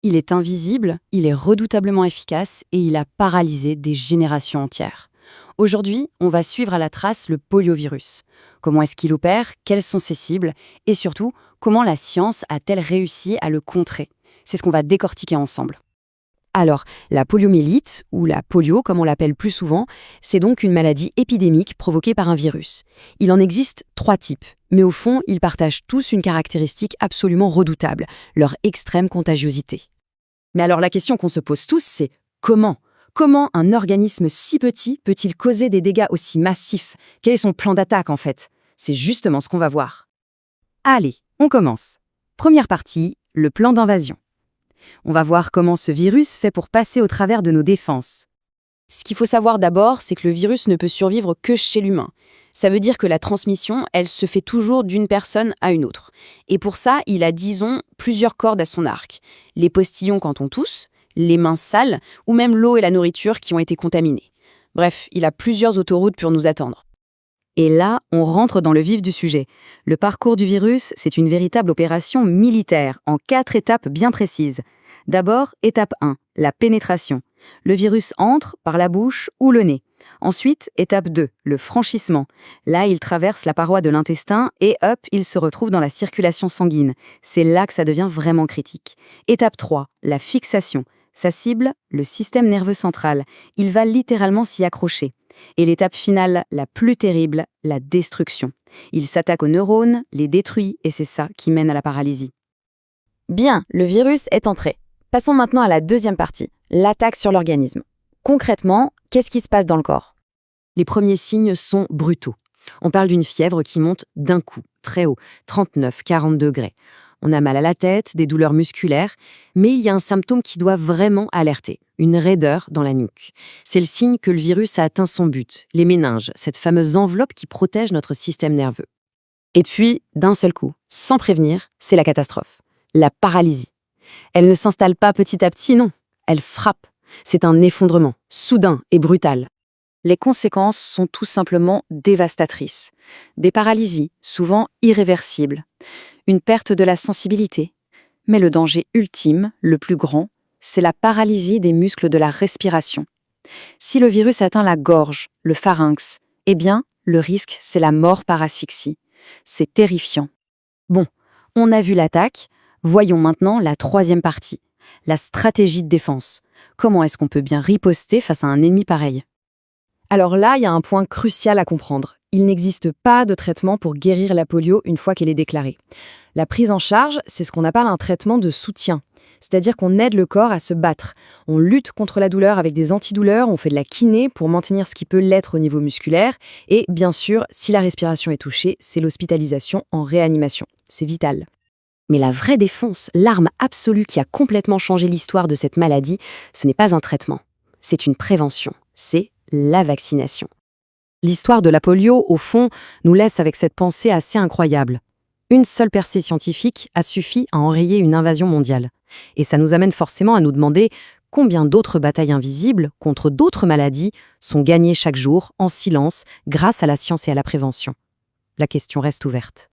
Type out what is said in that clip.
Il est invisible, il est redoutablement efficace et il a paralysé des générations entières. Aujourd'hui, on va suivre à la trace le poliovirus. Comment est-ce qu'il opère, quelles sont ses cibles et surtout, comment la science a-t-elle réussi à le contrer? C'est ce qu'on va décortiquer ensemble. Alors, la poliomyélite, ou la polio comme on l'appelle plus souvent, c'est donc une maladie épidémique provoquée par un virus. Il en existe 3 types, mais au fond, ils partagent tous une caractéristique absolument redoutable, leur extrême contagiosité. Mais alors la question qu'on se pose tous, c'est comment? Comment un organisme si petit peut-il causer des dégâts aussi massifs? Quel est son plan d'attaque en fait? C'est justement ce qu'on va voir. Allez, on commence. Première partie, le plan d'invasion. On va voir comment ce virus fait pour passer au travers de nos défenses. Ce qu'il faut savoir d'abord, c'est que le virus ne peut survivre que chez l'humain. Ça veut dire que la transmission, elle se fait toujours d'une personne à une autre. Et pour ça, il a, disons, plusieurs cordes à son arc. Les postillons quand on tousse, les mains sales, ou même l'eau et la nourriture qui ont été contaminées. Bref, il a plusieurs autoroutes pour nous attendre. Et là, on rentre dans le vif du sujet. Le parcours du virus, c'est une véritable opération militaire, en 4 étapes bien précises. D'abord, étape 1, la pénétration. Le virus entre par la bouche ou le nez. Ensuite, étape 2, le franchissement. Là, il traverse la paroi de l'intestin et hop, il se retrouve dans la circulation sanguine. C'est là que ça devient vraiment critique. Étape 3, la fixation. Sa cible, le système nerveux central. Il va littéralement s'y accrocher. Et l'étape finale, la plus terrible, la destruction. Il s'attaque aux neurones, les détruit et c'est ça qui mène à la paralysie. Bien, le virus est entré. Passons maintenant à la deuxième partie, l'attaque sur l'organisme. Concrètement, qu'est-ce qui se passe dans le corps? Les premiers signes sont brutaux. On parle d'une fièvre qui monte d'un coup, très haut, 39-40 degrés. On a mal à la tête, des douleurs musculaires, mais il y a un symptôme qui doit vraiment alerter, une raideur dans la nuque. C'est le signe que le virus a atteint son but, les méninges, cette fameuse enveloppe qui protège notre système nerveux. Et puis, d'un seul coup, sans prévenir, c'est la catastrophe, la paralysie. Elle ne s'installe pas petit à petit, non, elle frappe. C'est un effondrement, soudain et brutal. Les conséquences sont tout simplement dévastatrices. Des paralysies, souvent irréversibles. Une perte de la sensibilité. Mais le danger ultime, le plus grand, c'est la paralysie des muscles de la respiration. Si le virus atteint la gorge, le pharynx, eh bien, le risque, c'est la mort par asphyxie. C'est terrifiant. Bon, on a vu l'attaque, voyons maintenant la troisième partie, la stratégie de défense. Comment est-ce qu'on peut bien riposter face à un ennemi pareil? Alors là, il y a un point crucial à comprendre. Il n'existe pas de traitement pour guérir la polio une fois qu'elle est déclarée. La prise en charge, c'est ce qu'on appelle un traitement de soutien. C'est-à-dire qu'on aide le corps à se battre. On lutte contre la douleur avec des antidouleurs, on fait de la kiné pour maintenir ce qui peut l'être au niveau musculaire. Et bien sûr, si la respiration est touchée, c'est l'hospitalisation en réanimation. C'est vital. Mais la vraie défense, l'arme absolue qui a complètement changé l'histoire de cette maladie, ce n'est pas un traitement. C'est une prévention. C'est la vaccination. L'histoire de la polio, au fond, nous laisse avec cette pensée assez incroyable. Une seule percée scientifique a suffi à enrayer une invasion mondiale. Et ça nous amène forcément à nous demander combien d'autres batailles invisibles contre d'autres maladies sont gagnées chaque jour, en silence, grâce à la science et à la prévention. La question reste ouverte.